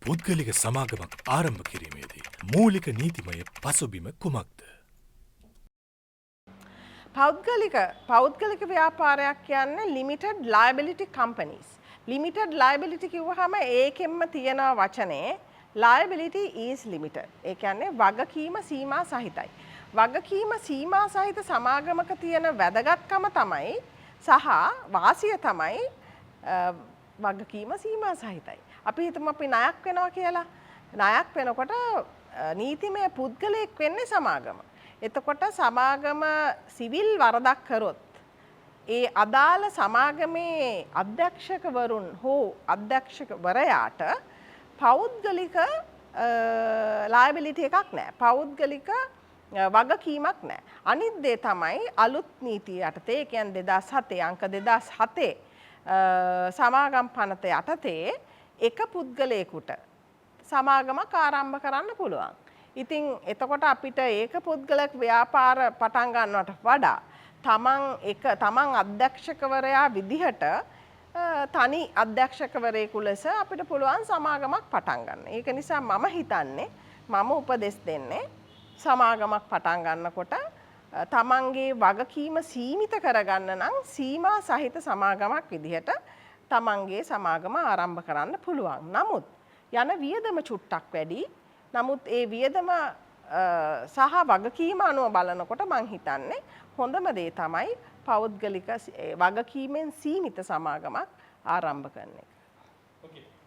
පුද්ගලික සමාගමක් ආරම්භ කිරීමේදී මූලික නීතිමය පසුබිම කුමක්ද? පෞද්ගලික ව්‍යාපාරයක් කියන්නේ limited liability companies. limited liability කිව්වහම ඒකෙන්ම තියෙන වචනේ liability is limited. ඒ කියන්නේ වගකීම සීමා සහිතයි. වගකීම සීමා සහිත සමාගමක තියෙන වැදගත්කම තමයි සහ වාසිය තමයි වගකීම සීමා සහිතයි. අපි හිතමු අපි ණයක් වෙනවා කියලා. ණයක් වෙනකොට නීතිමය පුද්ගලයෙක් වෙන්නේ සමාගම. එතකොට සමාගම සිවිල් වරදක් කරොත් ඒ අදාළ සමාගමේ අධ්‍යක්ෂකවරුන් හෝ අධ්‍යක්ෂකවරයාට පෞද්ගලික ලයබිලිටි එකක් නැහැ. පෞද්ගලික වගකීමක් නැහැ. අනිත් දේ තමයි අලුත් නීතිය යටතේ ඒ කියන්නේ 2007 අංක 2007 සමාගම් පනත යටතේ එක පුද්ගලයෙකුට සමාගමක් ආරම්භ කරන්න පුළුවන්. ඉතින් එතකොට අපිට ඒක පුද්ගලක ව්‍යාපාර පටන් ගන්නවට වඩා තමන් අධ්‍යක්ෂකවරයා විදිහට තනි අධ්‍යක්ෂකවරයෙකු ලෙස අපිට පුළුවන් සමාගමක් පටන් ගන්න. ඒක නිසා මම හිතන්නේ මම උපදෙස් දෙන්නේ සමාගමක් පටන් ගන්නකොට තමන්ගේ වගකීම සීමිත කරගන්න නම් සීමා සහිත සමාගමක් විදිහට තමන්ගේ සමාගම ආරම්භ කරන්න පුළුවන්. නමුත් යන වියදම චුට්ටක් වැඩි. නමුත් ඒ වියදම සහ වගකීම අනුව බලනකොට මං හිතන්නේ හොඳම දේ තමයි පෞද්ගලික වගකීමෙන් සීමිත සමාගමක් ආරම්භ කරන එක.